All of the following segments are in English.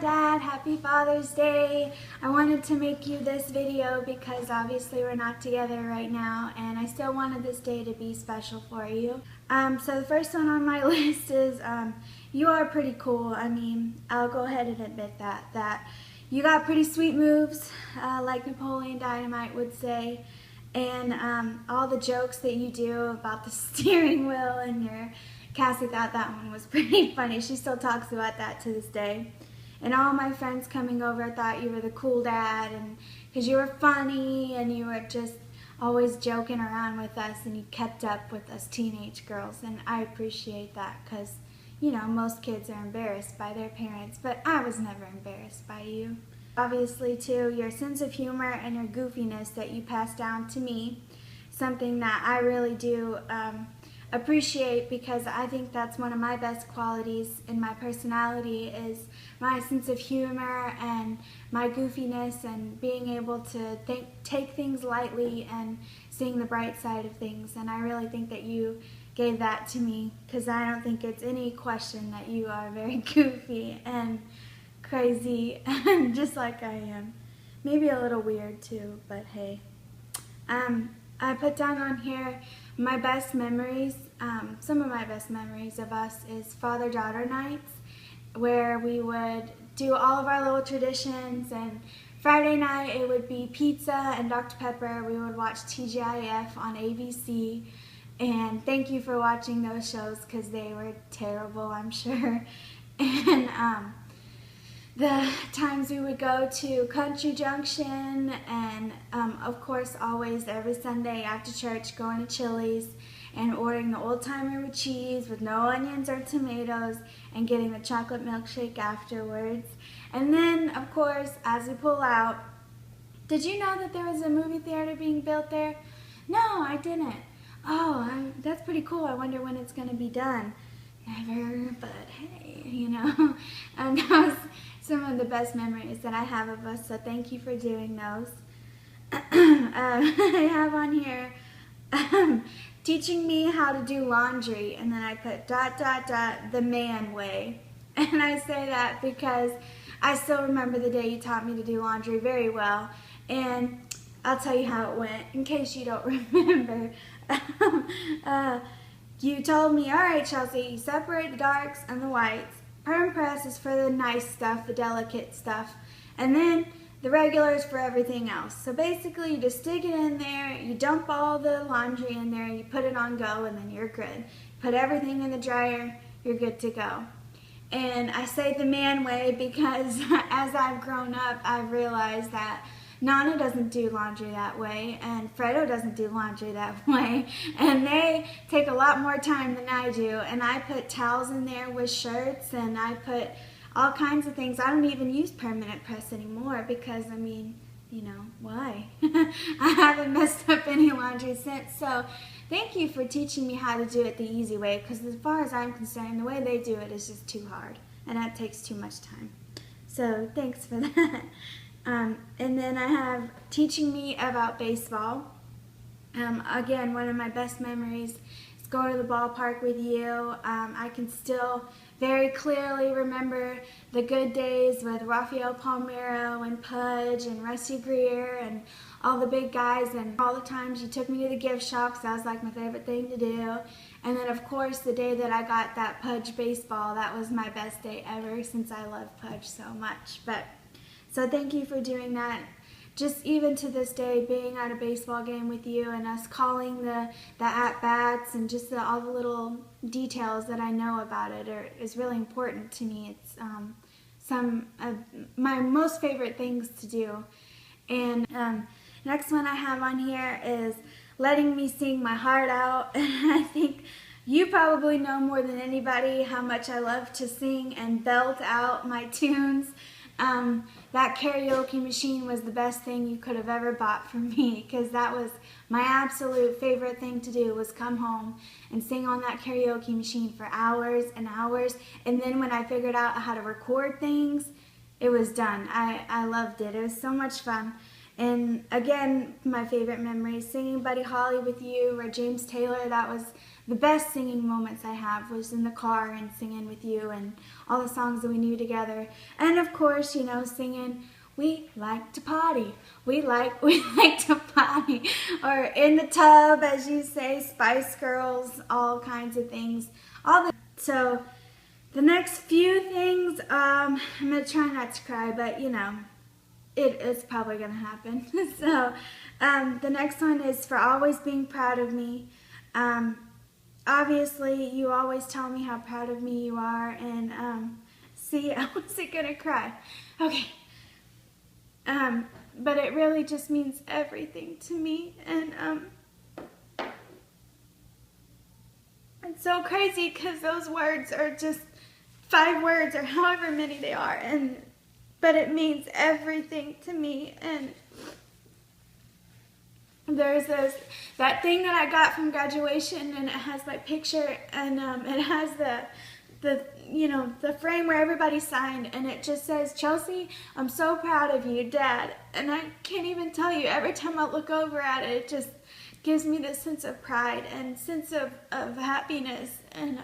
Dad, happy Father's Day. I wanted to make you this video because obviously we're not together right now and I still wanted this day to be special for you. So the first one on my list is you are pretty cool. I mean, I'll go ahead and admit that you got pretty sweet moves, like Napoleon Dynamite would say, and all the jokes that you do about the steering wheel and your Cassie thought that one was pretty funny. She still talks about that to this day. And all my friends coming over thought you were the cool dad, and because you were funny and you were just always joking around with us and you kept up with us teenage girls. And I appreciate that because, you know, most kids are embarrassed by their parents, but I was never embarrassed by you. Obviously, too, your sense of humor and your goofiness that you pass down to me, something that I really do appreciate because I think that's one of my best qualities in my personality is my sense of humor and my goofiness and being able to take things lightly and seeing the bright side of things. And I really think that you gave that to me because I don't think it's any question that you are very goofy and crazy and just like I am. Maybe a little weird too, but hey. I put down on here my best memories. Some of my best memories of us is father-daughter nights where we would do all of our little traditions, and Friday night it would be pizza and Dr. Pepper. We would watch TGIF on ABC, and thank you for watching those shows because they were terrible, I'm sure. And the times we would go to Country Junction and of course always every Sunday after church going to Chili's and ordering the old timer with cheese with no onions or tomatoes and getting the chocolate milkshake afterwards. And then of course as we pull out, did you know that there was a movie theater being built there? No, I didn't. Oh, that's pretty cool. I wonder when it's going to be done. Never, but hey, you know. And that was some of the best memories that I have of us, so thank you for doing those. I have on here teaching me how to do laundry, and then I put ... the man way. And I say that because I still remember the day you taught me to do laundry very well, and I'll tell you how it went in case you don't remember. You told me, all right, Chelsea, you separate the darks and the whites. Perm press is for the nice stuff, the delicate stuff, and then the regular is for everything else. So basically, you just stick it in there, you dump all the laundry in there, you put it on go, and then you're good. Put everything in the dryer, you're good to go. And I say the man way because as I've grown up, I've realized that Nana doesn't do laundry that way, and Fredo doesn't do laundry that way, and they take a lot more time than I do, and I put towels in there with shirts, and I put all kinds of things. I don't even use permanent press anymore because, I mean, you know, why? I haven't messed up any laundry since, so thank you for teaching me how to do it the easy way, because as far as I'm concerned, the way they do it is just too hard, and that takes too much time. So thanks for that. And then I have teaching me about baseball. Again, one of my best memories is going to the ballpark with you. I can still very clearly remember the good days with Rafael Palmeiro and Pudge and Rusty Greer and all the big guys, and all the times you took me to the gift shops. That was like my favorite thing to do. And then of course the day that I got that Pudge baseball, that was my best day ever since I love Pudge so much. So thank you for doing that. Just even to this day, being at a baseball game with you and us calling the at-bats and just all the little details that I know about it is really important to me. It's some of my most favorite things to do. And next one I have on here is letting me sing my heart out. And I think you probably know more than anybody how much I love to sing and belt out my tunes. That karaoke machine was the best thing you could have ever bought for me, because that was my absolute favorite thing to do, was come home and sing on that karaoke machine for hours and hours. And then when I figured out how to record things, it was done. I loved it. It was so much fun. And again, my favorite memory, singing Buddy Holly with you or James Taylor, that was the best singing moments I have was in the car and singing with you and all the songs that we knew together. And of course, you know, singing "We Like to Party," we like to party, or in the tub, as you say, Spice Girls, all kinds of things. So the next few things, I'm gonna try not to cry, but you know, it's probably gonna happen. So the next one is for always being proud of me. Obviously, you always tell me how proud of me you are, and see, I wasn't gonna cry. Okay. But it really just means everything to me, and it's so crazy because those words are just 5 words or however many they are, but it means everything to me. And there's that thing that I got from graduation, and it has my picture, and it has the you know, the frame where everybody signed, and it just says, "Chelsea, I'm so proud of you, Dad." And I can't even tell you, every time I look over at it, it just gives me this sense of pride and sense of happiness. And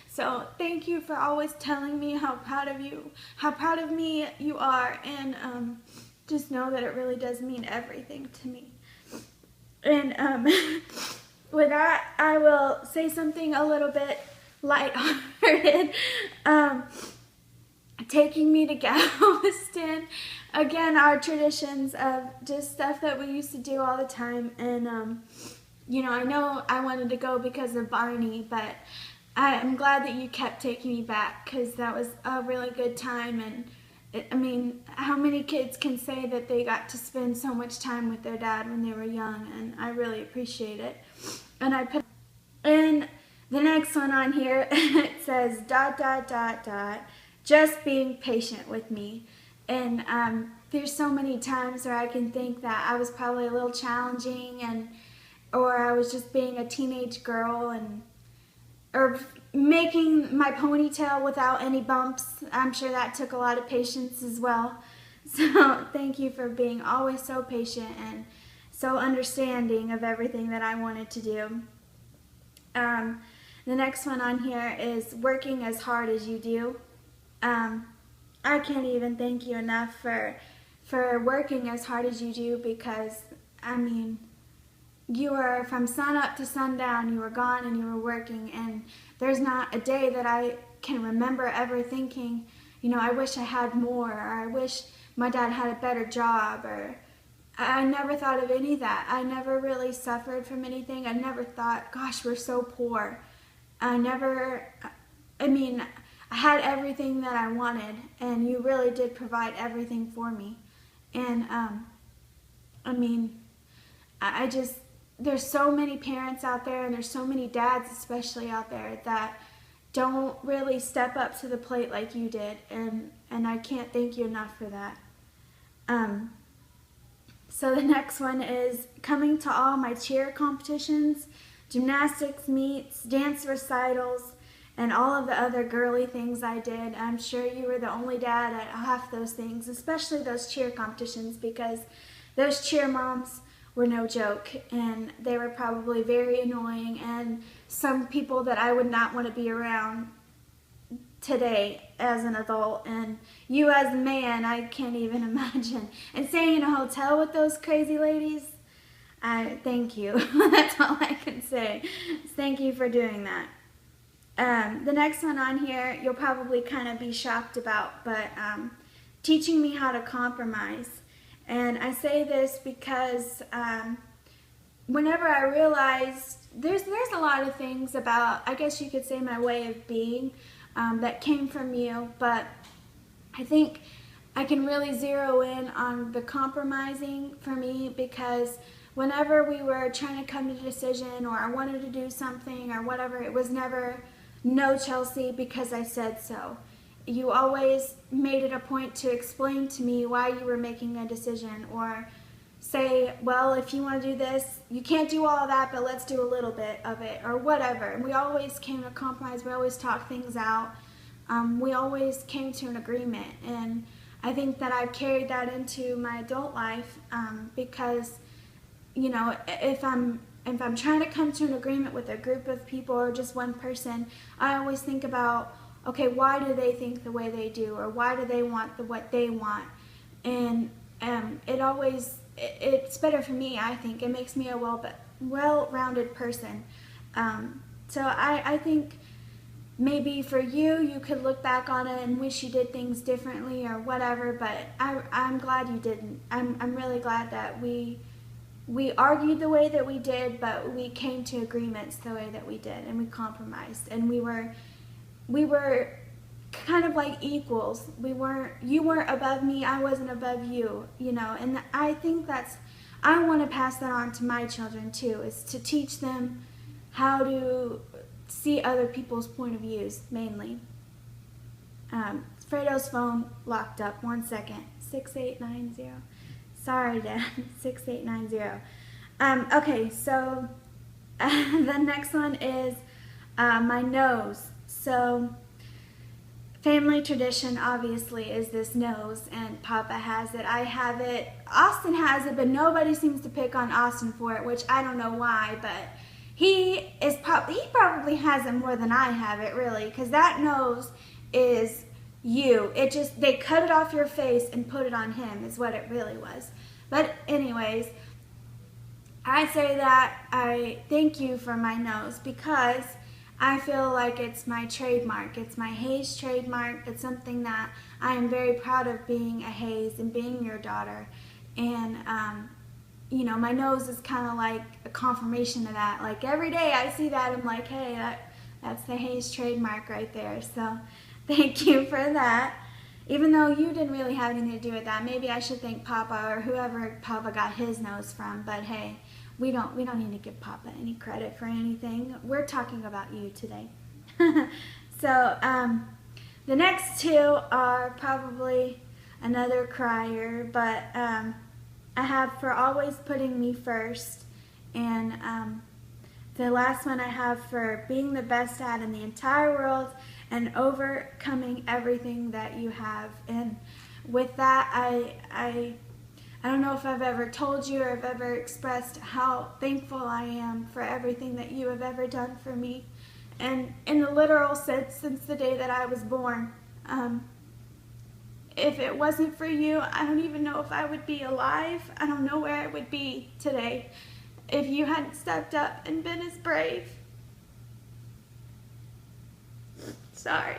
so thank you for always telling me how proud of me you are, and just know that it really does mean everything to me. And with that, I will say something a little bit lighthearted. Taking me to Galveston, again, our traditions of just stuff that we used to do all the time. And you know I wanted to go because of Barney, but I'm glad that you kept taking me back, because that was a really good time. And I mean, how many kids can say that they got to spend so much time with their dad when they were young? And I really appreciate it. And I put in the next one on here, it says ... just being patient with me. And there's so many times where I can think that I was probably a little challenging, or I was just being a teenage girl, or making my ponytail without any bumps. I'm sure that took a lot of patience as well. So thank you for being always so patient and so understanding of everything that I wanted to do. The next one on here is working as hard as you do. I can't even thank you enough for working as hard as you do, because I mean, you were from sun up to sundown, you were gone and you were working, and there's not a day that I can remember ever thinking, you know, I wish I had more, or I wish my dad had a better job, or I never thought of any of that. I never really suffered from anything. I never thought, gosh, we're so poor. I mean, I had everything that I wanted, and you really did provide everything for me. And I mean, I just, there's so many parents out there, and there's so many dads especially out there that don't really step up to the plate like you did, and I can't thank you enough for that. So the next one is coming to all my cheer competitions, gymnastics meets, dance recitals, and all of the other girly things I did. I'm sure you were the only dad at half those things, especially those cheer competitions, because those cheer moms were no joke, and they were probably very annoying, and some people that I would not want to be around today as an adult. And you as a man, I can't even imagine. And staying in a hotel with those crazy ladies, I thank you. That's all I can say. Thank you for doing that. The next one on here, you'll probably kind of be shocked about, but teaching me how to compromise. And I say this because whenever I realized there's a lot of things about, I guess you could say, my way of being that came from you, but I think I can really zero in on the compromising for me, because whenever we were trying to come to a decision, or I wanted to do something or whatever, it was never, "No, Chelsea, because I said so." You always made it a point to explain to me why you were making a decision, or say, "Well, if you want to do this, you can't do all of that, but let's do a little bit of it," or whatever. And we always came to a compromise. We always talked things out. We always came to an agreement. And I think that I've carried that into my adult life, because, you know, if I'm if I'm trying to come to an agreement with a group of people or just one person, I always think about, okay, why do they think the way they do, or why do they want what they want? And it's better for me, I think. It makes me a well-rounded person. So I think maybe for you, you could look back on it and wish you did things differently or whatever, but I'm glad you didn't. I'm really glad that we argued the way that we did, but we came to agreements the way that we did, and we compromised, and we were kind of like equals. You weren't above me, I wasn't above you, you know. And I think I want to pass that on to my children too, is to teach them how to see other people's point of views, mainly. Fredo's phone locked up. 1 second. 6890. Sorry, Dad. 6890. Okay, so the next one is my nose. So family tradition, obviously, is this nose, and Papa has it. I have it. Austin has it, but nobody seems to pick on Austin for it, which I don't know why, but he probably has it more than I have it, really, because that nose is you. They cut it off your face and put it on him, is what it really was. But anyways, I say that I thank you for my nose, because I feel like it's my trademark. It's my Hayes trademark. It's something that I am very proud of, being a Hayes and being your daughter. And you know, my nose is kind of like a confirmation of that. Like every day I see that, I'm like, hey, that's the Hayes trademark right there. So thank you for that. Even though you didn't really have anything to do with that, maybe I should thank Papa or whoever Papa got his nose from. But hey, we don't need to give Papa any credit for anything. We're talking about you today. So the next two are probably another crier, but I have for always putting me first, and the last one I have for being the best dad in the entire world and overcoming everything that you have. And with that, I don't know if I've ever told you or I've ever expressed how thankful I am for everything that you have ever done for me, and in the literal sense, since the day that I was born. If it wasn't for you, I don't even know if I would be alive. I don't know where I would be today if you hadn't stepped up and been as brave. Sorry.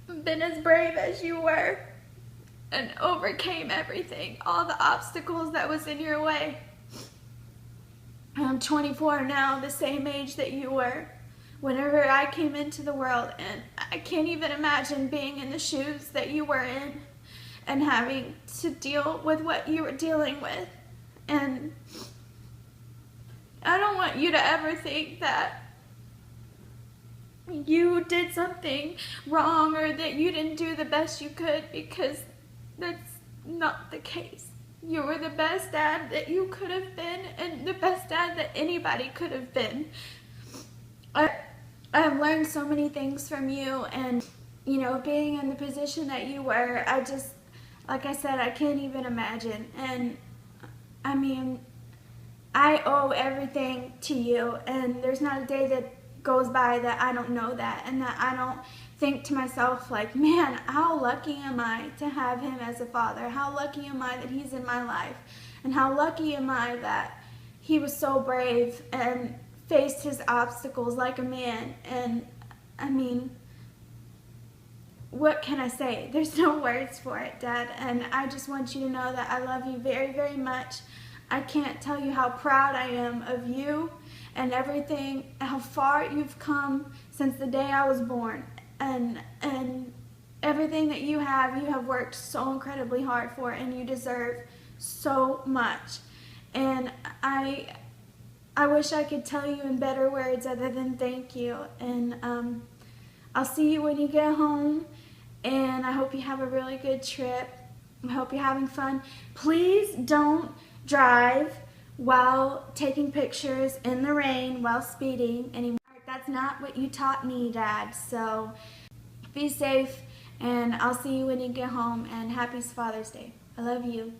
Been as brave as you were and overcame everything, all the obstacles that was in your way. I'm 24 now, the same age that you were whenever I came into the world, and I can't even imagine being in the shoes that you were in and having to deal with what you were dealing with. And I don't want you to ever think that you did something wrong or that you didn't do the best you could, because that's not the case. You were the best dad that you could have been, and the best dad that anybody could have been. I've learned so many things from you, and you know, being in the position that you were, I just, like I said, I can't even imagine. And I mean, I owe everything to you, and there's not a day that goes by that I don't know that, and that I don't think to myself like, man, how lucky am I to have him as a father? How lucky am I that he's in my life? And how lucky am I that he was so brave and faced his obstacles like a man? And I mean, what can I say? There's no words for it, Dad. And I just want you to know that I love you very, very much. I can't tell you how proud I am of you and everything, how far you've come since the day I was born. And everything that you have worked so incredibly hard for, and you deserve so much. And I wish I could tell you in better words other than thank you. And I'll see you when you get home, and I hope you have a really good trip. I hope you're having fun. Please don't drive while taking pictures in the rain while speeding anymore. That's not what you taught me, Dad. So be safe, and I'll see you when you get home, and happy Father's Day. I love you.